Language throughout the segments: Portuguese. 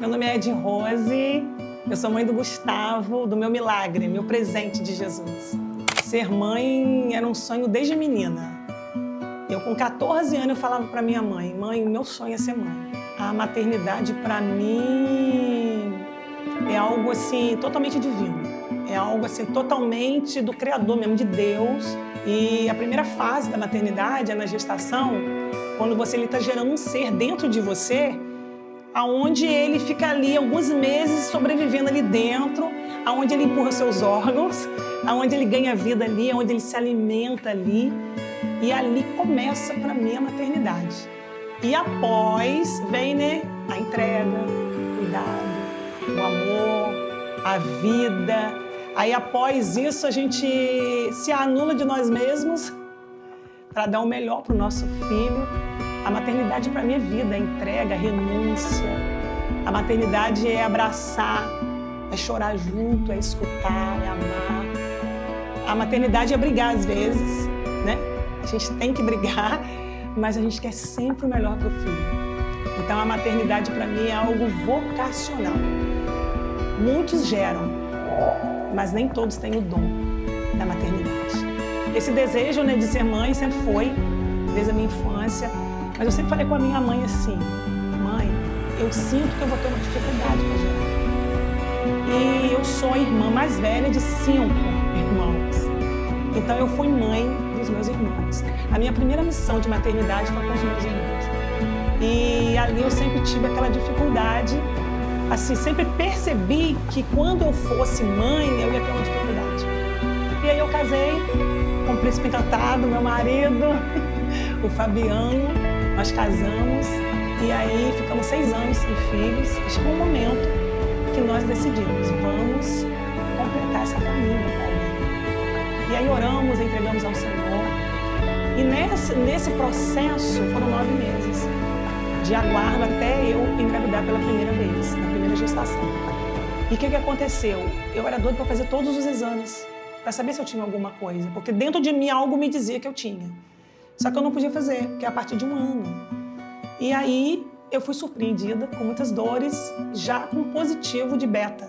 Meu nome é Ed Rose, eu sou mãe do Gustavo, do meu milagre, meu presente de Jesus. Ser mãe era um sonho desde menina. Eu com 14 anos eu falava para minha mãe, o meu sonho é ser mãe. A maternidade para mim é algo assim totalmente divino. É algo assim totalmente do Criador mesmo, de Deus. E a primeira fase da maternidade é na gestação, quando você está gerando um ser dentro de você, aonde ele fica ali alguns meses sobrevivendo ali dentro, aonde ele empurra seus órgãos, aonde ele ganha vida ali, aonde ele se alimenta ali. E ali começa para mim a maternidade. E após vem, a entrega, o cuidado, o amor, a vida. Aí após isso a gente se anula de nós mesmos para dar o melhor para o nosso filho. A maternidade para mim é vida, é entrega, é renúncia. A maternidade é abraçar, é chorar junto, é escutar, é amar. A maternidade é brigar às vezes, A gente tem que brigar, mas a gente quer sempre o melhor para o filho. Então a maternidade para mim é algo vocacional. Muitos geram, mas nem todos têm o dom da maternidade. Esse desejo, de ser mãe sempre foi, desde a minha infância. Mas eu sempre falei com a minha mãe assim, mãe, eu sinto que eu vou ter uma dificuldade para gerar. E eu sou a irmã mais velha de 5 irmãos. Então eu fui mãe dos meus irmãos. A minha primeira missão de maternidade foi com os meus irmãos. E ali eu sempre tive aquela dificuldade, assim, sempre percebi que quando eu fosse mãe, eu ia ter uma dificuldade. E aí eu casei com o príncipe encantado, meu marido, o Fabiano. Nós casamos e aí ficamos 6 anos sem filhos. E chegou um momento que nós decidimos, vamos completar essa família com alguém. E aí oramos, entregamos ao Senhor. E nesse processo foram 9 meses de aguardo até eu engravidar pela primeira vez, na primeira gestação. E o que aconteceu? Eu era doida para fazer todos os exames, para saber se eu tinha alguma coisa, porque dentro de mim algo me dizia que eu tinha. Só que eu não podia fazer, porque é a partir de 1 ano. E aí eu fui surpreendida com muitas dores, já com positivo de beta.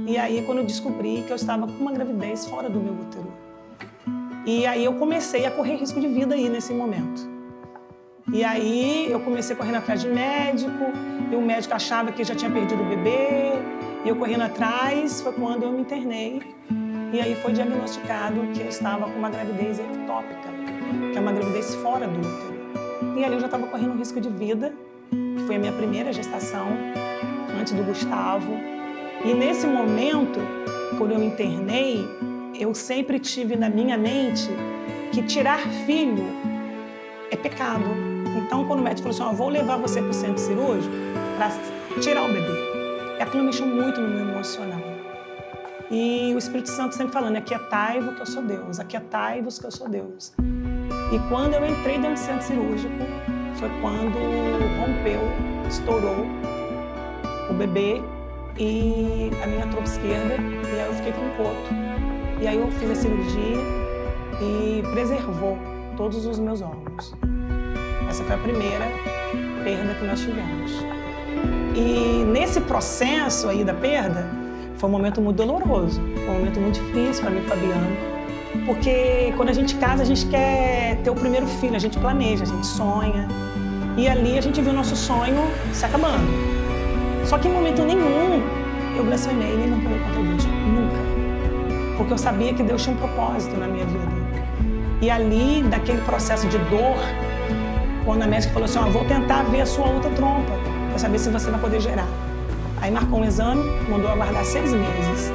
E aí quando eu descobri que eu estava com uma gravidez fora do meu útero. E aí eu comecei a correr risco de vida aí nesse momento. E aí eu comecei correndo atrás de médico, e o médico achava que já tinha perdido o bebê, e eu correndo atrás, foi quando eu me internei. E aí foi diagnosticado que eu estava com uma gravidez ectópica, que é uma gravidez fora do útero. E ali eu já estava correndo um risco de vida, que foi a minha primeira gestação, antes do Gustavo. E nesse momento, quando eu me internei, eu sempre tive na minha mente que tirar filho é pecado. Então, quando o médico falou assim, vou levar você para o centro cirúrgico para tirar o bebê, aquilo mexeu muito no meu emocional. E o Espírito Santo sempre falando, aquietai-vos que eu sou Deus, aquietai-vos que eu sou Deus. E quando eu entrei dentro do centro cirúrgico, foi quando rompeu, estourou o bebê e a minha trompa esquerda, e aí eu fiquei com um coto. E aí eu fiz a cirurgia e preservou todos os meus órgãos. Essa foi a primeira perda que nós tivemos. E nesse processo aí da perda, foi um momento muito doloroso, foi um momento muito difícil para mim, Fabiano, porque quando a gente casa, a gente quer ter o primeiro filho, a gente planeja, a gente sonha, e ali a gente viu o nosso sonho se acabando. Só que em momento nenhum eu blasfemei, nem murmurei contra Deus, nunca, porque eu sabia que Deus tinha um propósito na minha vida. E ali, daquele processo de dor, quando a médica falou assim, vou tentar ver a sua outra trompa, para saber se você vai poder gerar. Aí marcou um exame, mandou aguardar 6 meses.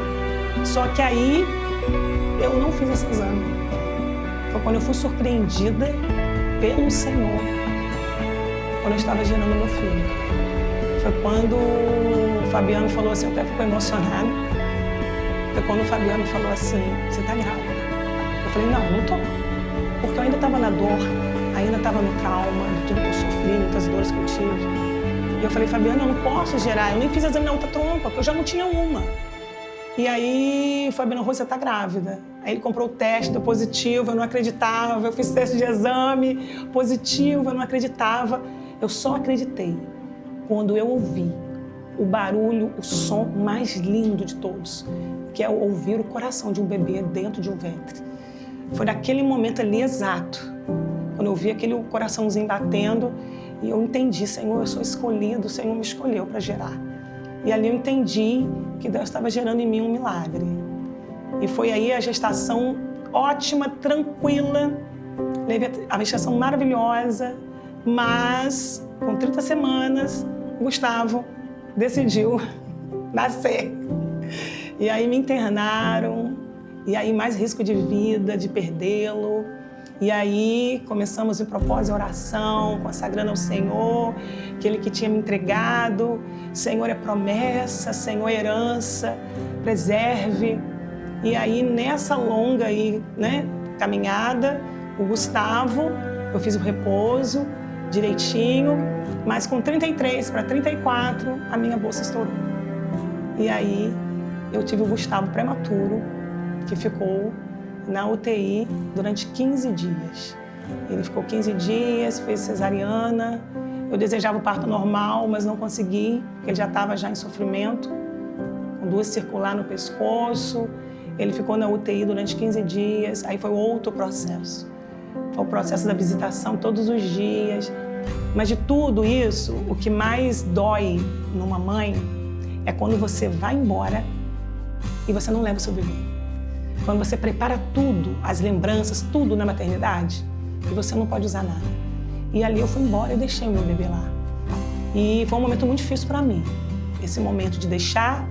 Só que aí eu não fiz esse exame. Foi quando eu fui surpreendida pelo Senhor, quando eu estava gerando meu filho. Foi quando o Fabiano falou assim, eu até fico emocionada. Foi quando o Fabiano falou assim, você está grávida? Eu falei, não tô. Porque eu ainda estava na dor, ainda estava no trauma, de tudo que eu sofri, muitas dores que eu tive. E eu falei, Fabiano, eu não posso gerar, eu nem fiz exame na outra trompa, porque eu já não tinha uma. E aí, o Fabiano, você tá grávida. Aí ele comprou o teste, deu positivo, eu não acreditava, eu fiz teste de exame, positivo, eu não acreditava. Eu só acreditei quando eu ouvi o barulho, o som mais lindo de todos, que é ouvir o coração de um bebê dentro de um ventre. Foi naquele momento ali exato, quando eu vi aquele coraçãozinho batendo, e eu entendi, Senhor, eu sou escolhido, o Senhor me escolheu para gerar. E ali eu entendi que Deus estava gerando em mim um milagre. E foi aí a gestação ótima, tranquila, teve a gestação maravilhosa, mas com 30 semanas, o Gustavo decidiu nascer. E aí me internaram, e aí mais risco de vida, de perdê-lo. E aí começamos em propósito a oração, consagrando ao Senhor, aquele que tinha me entregado. Senhor é promessa, Senhor é herança, preserve. E aí nessa longa aí, né, caminhada, o Gustavo, eu fiz o repouso direitinho, mas com 33 para 34, a minha bolsa estourou. E aí eu tive o Gustavo prematuro, que ficou na UTI durante 15 dias. Ele ficou 15 dias, fez cesariana. Eu desejava o parto normal, mas não consegui, porque ele já estava em sofrimento, com 2 circular no pescoço. Ele ficou na UTI durante 15 dias, aí foi outro processo. Foi o processo da visitação todos os dias. Mas de tudo isso, o que mais dói numa mãe é quando você vai embora e você não leva o seu bebê. Quando você prepara tudo, as lembranças, tudo na maternidade, e você não pode usar nada. E ali eu fui embora e deixei o meu bebê lá. E foi um momento muito difícil para mim, esse momento de deixar,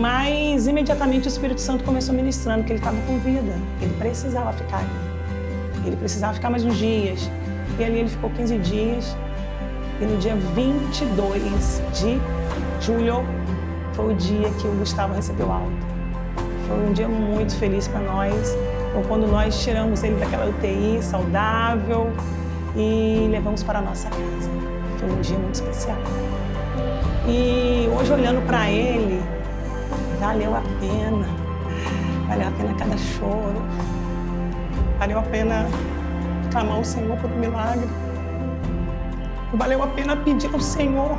mas imediatamente o Espírito Santo começou ministrando que ele estava com vida, ele precisava ficar ali. Ele precisava ficar mais uns dias. E ali ele ficou 15 dias, e no dia 22 de julho foi o dia que o Gustavo recebeu alta. Foi um dia muito feliz para nós. Foi quando nós tiramos ele daquela UTI saudável e levamos para a nossa casa. Foi um dia muito especial. E hoje, olhando para ele, valeu a pena. Valeu a pena cada choro. Valeu a pena clamar ao Senhor por um milagre. Valeu a pena pedir ao Senhor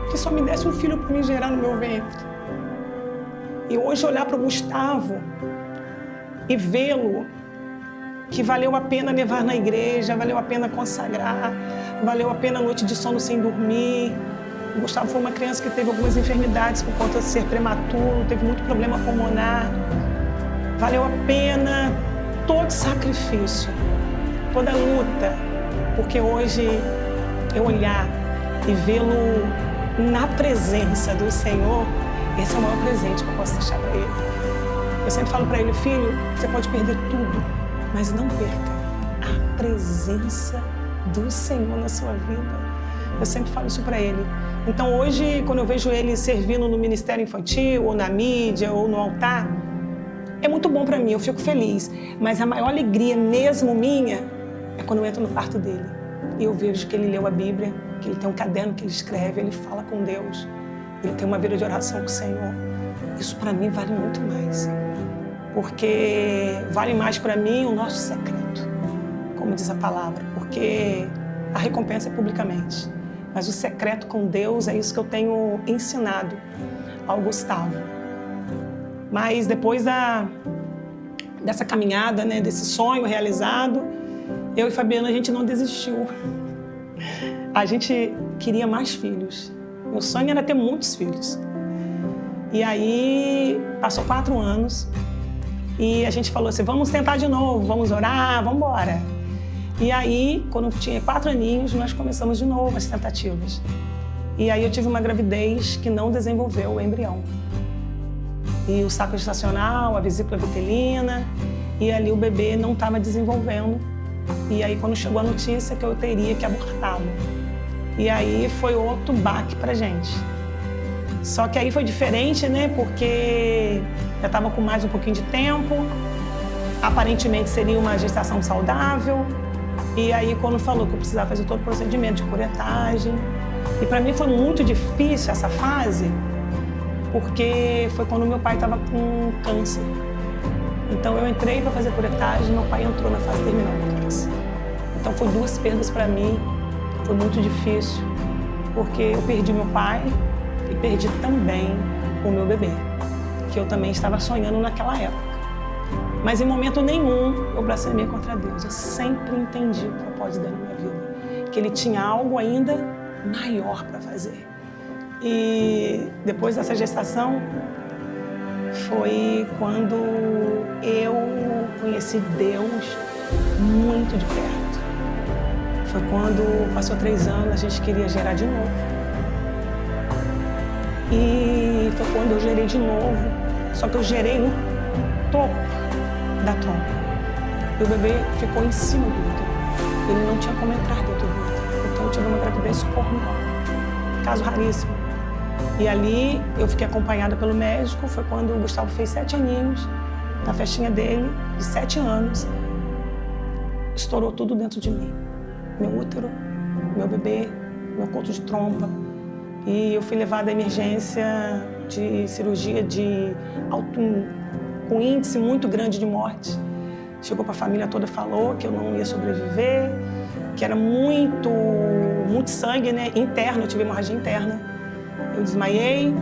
que só me desse um filho para me gerar no meu ventre. E hoje olhar para o Gustavo e vê-lo, que valeu a pena levar na igreja, valeu a pena consagrar, valeu a pena a noite de sono sem dormir. O Gustavo foi uma criança que teve algumas enfermidades por conta de ser prematuro, teve muito problema pulmonar. Valeu a pena todo sacrifício, toda luta, porque hoje eu olhar e vê-lo na presença do Senhor, esse é o maior presente que eu posso deixar para ele. Eu sempre falo para ele, filho, você pode perder tudo, mas não perca a presença do Senhor na sua vida. Eu sempre falo isso para ele. Então hoje, quando eu vejo ele servindo no ministério infantil, ou na mídia, ou no altar, é muito bom para mim, eu fico feliz. Mas a maior alegria mesmo minha é quando eu entro no quarto dele. E eu vejo que ele leu a Bíblia, que ele tem um caderno que ele escreve, ele fala com Deus. Ele tem uma vida de oração com o Senhor. Isso para mim vale muito mais. Porque vale mais para mim o nosso secreto, como diz a palavra. Porque a recompensa é publicamente. Mas o secreto com Deus é isso que eu tenho ensinado ao Gustavo. Mas depois dessa caminhada, né, desse sonho realizado, eu e Fabiana, a gente não desistiu. A gente queria mais filhos. Meu sonho era ter muitos filhos. E aí, passou 4 anos e a gente falou assim, vamos tentar de novo, vamos orar, vamos embora. E aí, quando tinha 4 aninhos, nós começamos de novo as tentativas. E aí eu tive uma gravidez que não desenvolveu o embrião. E o saco gestacional, a vesícula vitelina, e ali o bebê não estava desenvolvendo. E aí quando chegou a notícia que eu teria que abortá-lo. E aí foi outro baque pra gente. Só que aí foi diferente, né? Porque eu estava com mais um pouquinho de tempo, aparentemente seria uma gestação saudável. E aí quando falou que eu precisava fazer todo o procedimento de curetagem. E para mim foi muito difícil essa fase, porque foi quando meu pai estava com câncer. Então eu entrei para fazer curetagem, meu pai entrou na fase terminal do câncer. Então foi 2 perdas para mim, foi muito difícil, porque eu perdi meu pai perdi também o meu bebê, que eu também estava sonhando naquela época. Mas em momento nenhum eu blasfemei contra Deus. Eu sempre entendi o propósito dele na minha vida, que ele tinha algo ainda maior para fazer. E depois dessa gestação, foi quando eu conheci Deus muito de perto. Foi quando passou 3 anos, a gente queria gerar de novo. E foi quando eu gerei de novo, só que eu gerei no topo da trompa. E o bebê ficou em cima do útero. Ele não tinha como entrar dentro do útero. Então eu tive uma gravidez hormonal. Caso raríssimo. E ali eu fiquei acompanhada pelo médico. Foi quando o Gustavo fez 7 aninhos, na festinha dele, de 7 anos. Estourou tudo dentro de mim. Meu útero, meu bebê, meu conto de trompa. E eu fui levada à emergência de cirurgia com índice muito grande de morte. Chegou para a família toda, falou que eu não ia sobreviver, que era muito sangue, né? Interno, eu tive hemorragia interna. Eu desmaiei,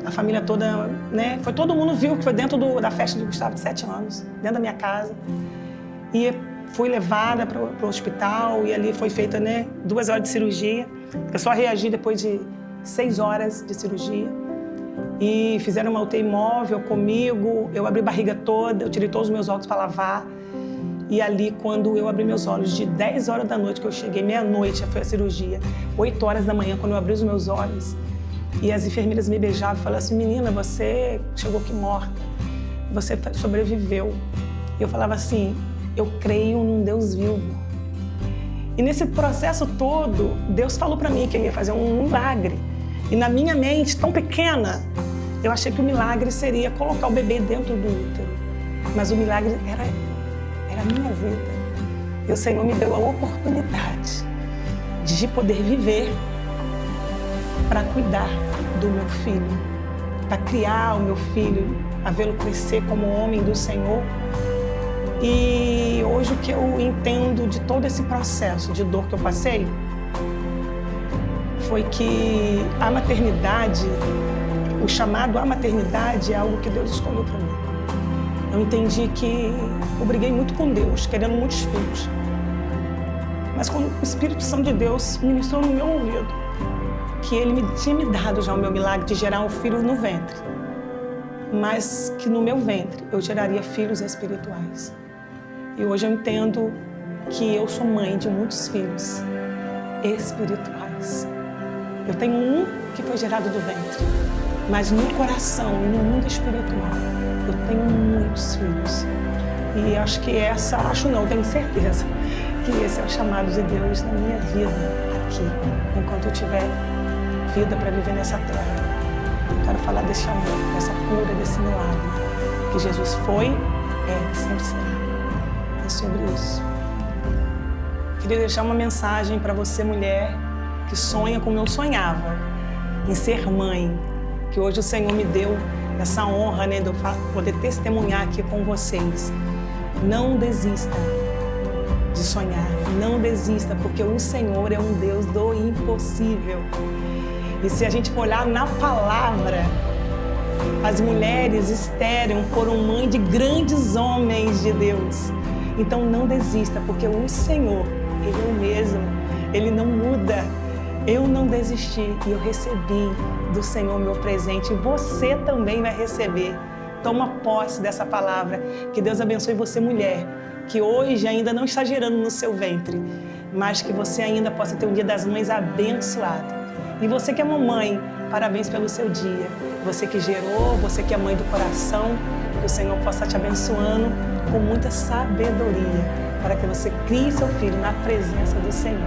a família toda, né? Foi todo mundo viu que foi dentro da festa do Gustavo de 7 anos, dentro da minha casa. E fui levada para o hospital e ali foi feita, né, 2 horas de cirurgia. Eu só reagi depois de 6 horas de cirurgia. E fizeram uma UTI móvel comigo, eu abri a barriga toda, eu tirei todos os meus óculos para lavar. E ali, quando eu abri meus olhos, de 10 horas da noite que eu cheguei, meia-noite, foi a cirurgia, 8 horas da manhã, quando eu abri os meus olhos, e as enfermeiras me beijavam e falavam assim, menina, você chegou aqui morta, você sobreviveu. E eu falava assim, eu creio num Deus vivo. E nesse processo todo, Deus falou para mim que ele ia fazer um milagre. E na minha mente, tão pequena, eu achei que o milagre seria colocar o bebê dentro do útero. Mas o milagre era a minha vida. E o Senhor me deu a oportunidade de poder viver para cuidar do meu filho, para criar o meu filho, a vê-lo crescer como homem do Senhor. E hoje o que eu entendo de todo esse processo de dor que eu passei foi que a maternidade, o chamado à maternidade é algo que Deus escolheu para mim. Eu entendi que eu briguei muito com Deus, querendo muitos filhos. Mas quando o Espírito Santo de Deus ministrou no meu ouvido, que Ele tinha me dado já o meu milagre de gerar um filho no ventre, mas que no meu ventre eu geraria filhos espirituais. E hoje eu entendo que eu sou mãe de muitos filhos espirituais. Eu tenho um que foi gerado do ventre, mas no coração e no mundo espiritual, eu tenho muitos filhos. E tenho certeza que esse é o chamado de Deus na minha vida aqui, enquanto eu tiver vida para viver nessa terra. Eu quero falar desse amor, dessa cura, desse milagre, que Jesus foi, e sempre será. É sobre isso. Queria deixar uma mensagem para você, mulher, que sonha como eu sonhava, em ser mãe, que hoje o Senhor me deu essa honra, né, de eu poder testemunhar aqui com vocês. Não desista de sonhar, não desista, porque o Senhor é um Deus do impossível. E se a gente for olhar na palavra, as mulheres estéril foram mãe de grandes homens de Deus. Então não desista, porque o Senhor, Ele é o mesmo, Ele não muda. Eu não desisti e eu recebi do Senhor meu presente. E você também vai receber. Toma posse dessa palavra. Que Deus abençoe você, mulher, que hoje ainda não está gerando no seu ventre, mas que você ainda possa ter um Dia das Mães abençoado. E você que é mamãe, parabéns pelo seu dia. Você que gerou, você que é mãe do coração, que o Senhor possa te abençoando com muita sabedoria, para que você crie seu filho na presença do Senhor.